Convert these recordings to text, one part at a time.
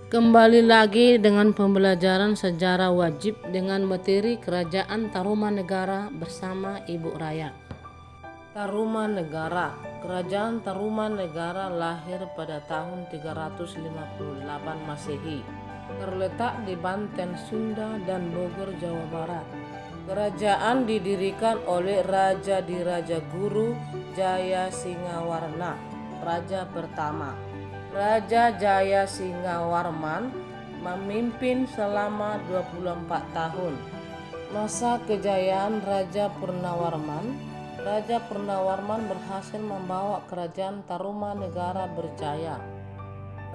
Kembali lagi dengan pembelajaran sejarah wajib dengan materi Kerajaan Tarumanegara bersama Ibu Raya. Tarumanegara. Kerajaan Tarumanegara lahir pada tahun 358 Masehi. Terletak di Banten, Sunda, dan Bogor, Jawa Barat. Kerajaan didirikan oleh Raja Diraja Guru Jaya Singawarna, Raja pertama. Raja Jaya Singawarman memimpin selama 24 tahun. Masa kejayaan Raja Purnawarman berhasil membawa kerajaan Tarumanegara berjaya.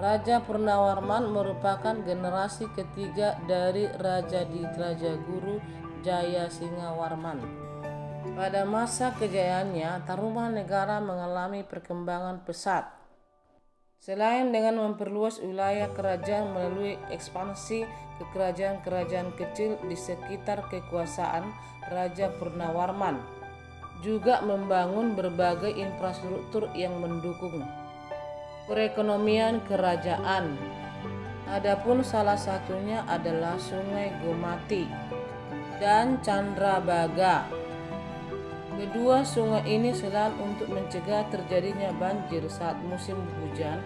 Raja Purnawarman merupakan generasi ketiga dari Raja Diraja Guru Jaya Singawarman. Pada masa kejayaannya, Tarumanegara mengalami perkembangan pesat. Selain dengan memperluas wilayah kerajaan melalui ekspansi ke kerajaan-kerajaan kecil di sekitar kekuasaan Raja Purnawarman, juga membangun berbagai infrastruktur yang mendukung perekonomian kerajaan. Adapun salah satunya adalah Sungai Gomati dan Candrabaga. Kedua sungai ini selain untuk mencegah terjadinya banjir saat musim hujan,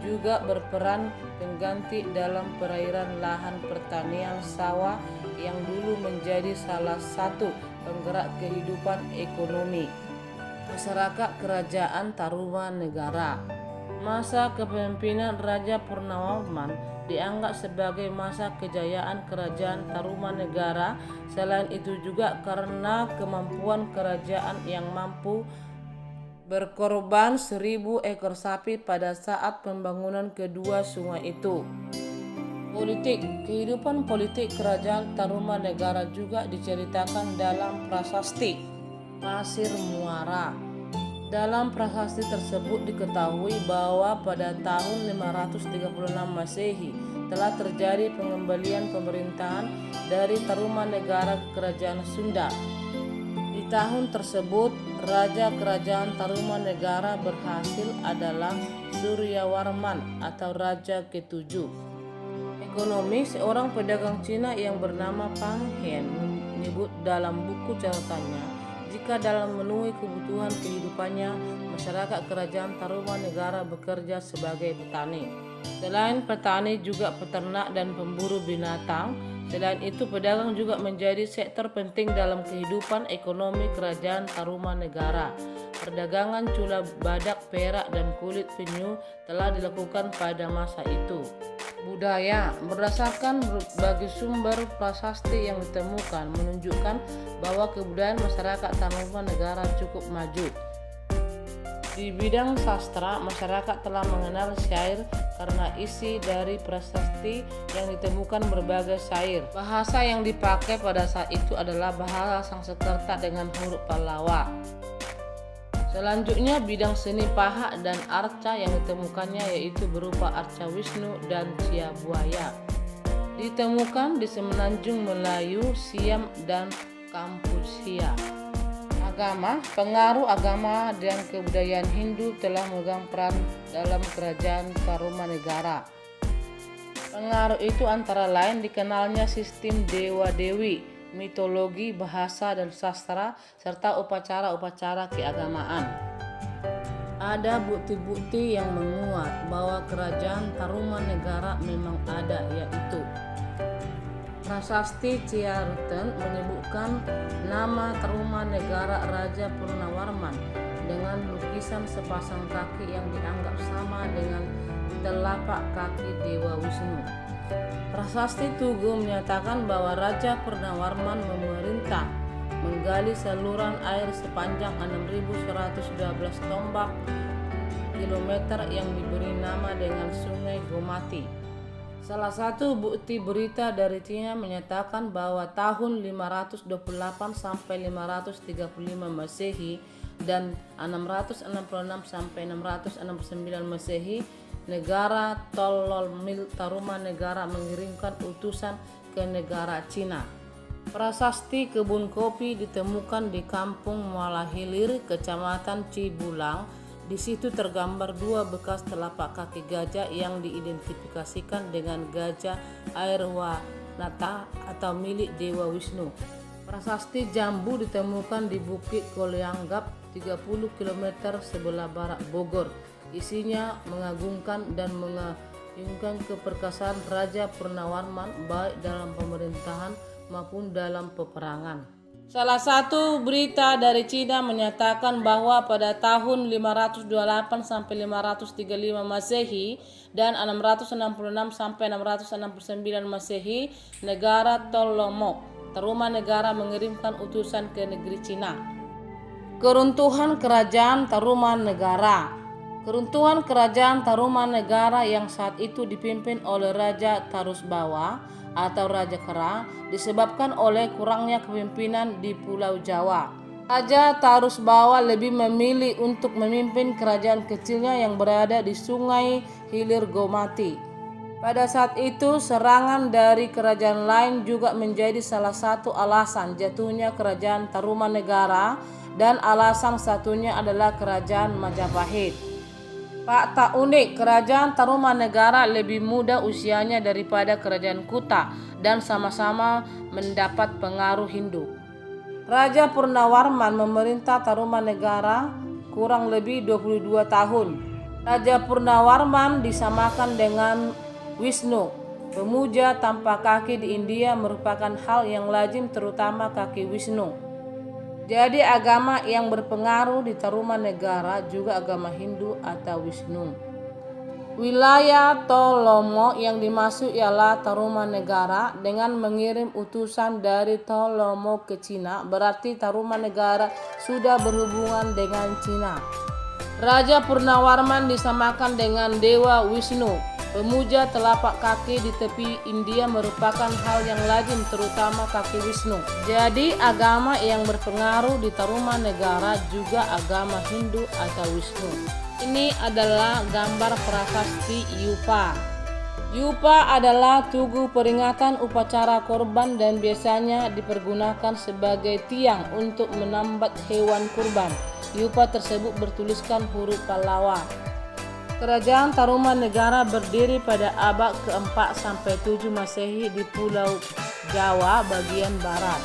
juga berperan pengganti dalam perairan lahan pertanian sawah yang dulu menjadi salah satu penggerak kehidupan ekonomi masyarakat kerajaan Tarumanegara. Masa kepemimpinan Raja Purnawarman dianggap sebagai masa kejayaan kerajaan Tarumanegara. Selain itu juga karena kemampuan kerajaan yang mampu berkorban 1.000 ekor sapi pada saat pembangunan kedua sungai itu. Kehidupan politik kerajaan Tarumanegara juga diceritakan dalam prasasti Pasir Muara. Dalam prasasti tersebut diketahui bahwa pada tahun 536 Masehi telah terjadi pengembalian pemerintahan dari Tarumanegara ke Kerajaan Sunda. Di tahun tersebut, Raja Kerajaan Tarumanegara berhasil adalah Suryawarman atau Raja ke-7. Ekonomi, seorang pedagang Cina yang bernama Pang Hen menyebut dalam buku catatannya, jika dalam memenuhi kebutuhan kehidupannya, masyarakat kerajaan Tarumanegara bekerja sebagai petani. Selain petani juga peternak dan pemburu binatang. Selain itu pedagang juga menjadi sektor penting dalam kehidupan ekonomi kerajaan Tarumanegara. Perdagangan cula badak, perak, dan kulit penyu telah dilakukan pada masa itu. Budaya, berdasarkan berbagai sumber prasasti yang ditemukan menunjukkan bahwa kebudayaan masyarakat Tarumanegara cukup maju. Di bidang sastra, masyarakat telah mengenal syair karena isi dari prasasti yang ditemukan berbagai syair. Bahasa yang dipakai pada saat itu adalah bahasa Sanskerta dengan huruf Pallawa. Selanjutnya bidang seni paha dan arca yang ditemukannya yaitu berupa arca Wisnu dan Cia Buaya. Ditemukan di Semenanjung Melayu, Siam, dan Kampusia. Agama, pengaruh agama dan kebudayaan Hindu telah memegang peran dalam kerajaan Tarumanegara. Pengaruh itu antara lain dikenalnya sistem dewa-dewi, mitologi, bahasa dan sastra, serta upacara-upacara keagamaan. Ada bukti-bukti yang menguat bahwa kerajaan Tarumanegara memang ada, yaitu prasasti Ciarten menyebutkan nama Tarumanegara Raja Purnawarman dengan lukisan sepasang kaki yang dianggap sama dengan telapak kaki Dewa Wisnu. Prasasti Tugu menyatakan bahwa Raja Purnawarman memerintah menggali saluran air sepanjang 6.112 tombak kilometer yang diberi nama dengan Sungai Gomati. Salah satu bukti berita dari Cina menyatakan bahwa tahun 528 sampai 535 Masehi dan 666 sampai 669 Masehi, negara Tololmil Tarumanegara mengirimkan utusan ke negara Cina. Prasasti kebun kopi ditemukan di Kampung Muara Hilir, Kecamatan Cibulang, Di situ tergambar 2 bekas telapak kaki gajah yang diidentifikasikan dengan gajah Airwanata atau milik Dewa Wisnu. Prasasti Jambu ditemukan di Bukit Koleanggap 30 km sebelah barat Bogor. Isinya mengagungkan dan mengagungkan keperkasaan Raja Purnawarman baik dalam pemerintahan maupun dalam peperangan. Salah satu berita dari Cina menyatakan bahwa pada tahun 528 sampai 535 Masehi dan 666 sampai 669 Masehi, negara Ptolemaic Tarumanegara mengirimkan utusan ke negeri Cina. Keruntuhan Kerajaan Tarumanegara. Keruntuhan Kerajaan Tarumanegara yang saat itu dipimpin oleh Raja Tarusbawa atau Raja Kera disebabkan oleh kurangnya kepemimpinan di Pulau Jawa. Raja Tarusbawa lebih memilih untuk memimpin kerajaan kecilnya yang berada di Sungai Hilir Gomati. Pada saat itu serangan dari kerajaan lain juga menjadi salah satu alasan jatuhnya Kerajaan Tarumanegara, dan alasan satunya adalah Kerajaan Majapahit. Fakta unik, Kerajaan Tarumanegara lebih muda usianya daripada Kerajaan Kuta dan sama-sama mendapat pengaruh Hindu. Raja Purnawarman memerintah Tarumanegara kurang lebih 22 tahun. Raja Purnawarman disamakan dengan Wisnu. Pemuja tanpa kaki di India merupakan hal yang lazim, terutama kaki Wisnu. Jadi agama yang berpengaruh di Tarumanegara juga agama Hindu atau Wisnu. Wilayah Ptolemaic yang dimaksud ialah Tarumanegara. Dengan mengirim utusan dari Ptolemaic ke Cina, berarti Tarumanegara sudah berhubungan dengan Cina. Raja Purnawarman disamakan dengan Dewa Wisnu. Pemuja telapak kaki di tepi India merupakan hal yang lazim, terutama kaki Wisnu. Jadi agama yang berpengaruh di Tarumanegara juga agama Hindu atau Wisnu. Ini adalah gambar prasasti Yupa. Yupa adalah tugu peringatan upacara korban dan biasanya dipergunakan sebagai tiang untuk menambat hewan kurban. Yupa tersebut bertuliskan huruf Pallawa. Kerajaan Tarumanegara berdiri pada abad ke-4 sampai 7 Masehi di Pulau Jawa bagian barat.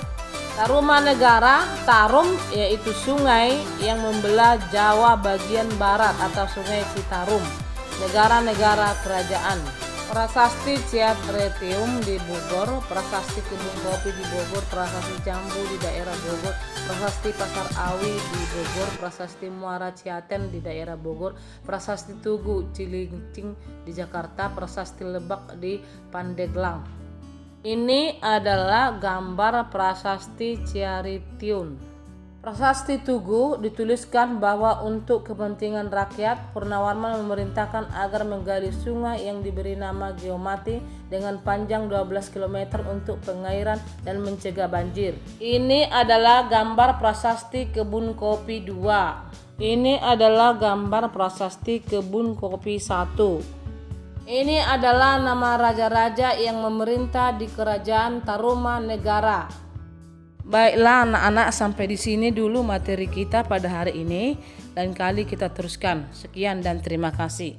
Tarumanegara, Tarum yaitu sungai yang membelah Jawa bagian barat atau Sungai Citarum. Negara-negara kerajaan. Prasasti Ciatretium di Bogor, Prasasti Kebun Kopi di Bogor, Prasasti Jambu di daerah Bogor, Prasasti Pasar Awi di Bogor, Prasasti Muara Ciaten di daerah Bogor, Prasasti Tugu Cilincing di Jakarta, Prasasti Lebak di Pandeglang. Ini adalah gambar Prasasti Ciatretium. Prasasti Tugu dituliskan bahwa untuk kepentingan rakyat, Purnawarman memerintahkan agar menggali sungai yang diberi nama Geomati dengan panjang 12 km untuk pengairan dan mencegah banjir. Ini adalah gambar Prasasti Kebun Kopi 2. Ini adalah gambar Prasasti Kebun Kopi 1. Ini adalah nama raja-raja yang memerintah di Kerajaan Tarumanegara. Baiklah anak-anak, sampai di sini dulu materi kita pada hari ini. Lain kali kita teruskan. Sekian dan terima kasih.